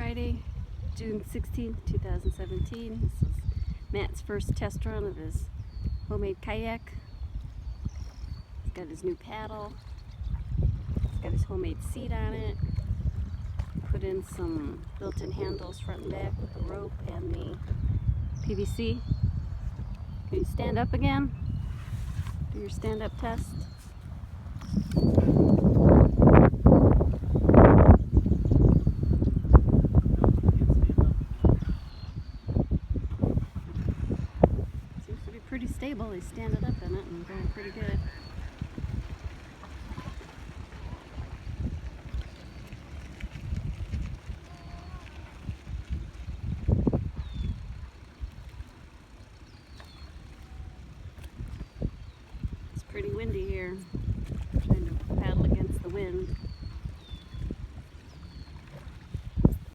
Friday, June 16th, 2017. This is Matt's first test run of his homemade kayak. He's got his new paddle. He's got his homemade seat on it. Put in some built-in handles front and back with the rope and the PVC. Can you stand up again? Do your stand-up test. Seems to be pretty stable. He's standing up in it and going pretty good.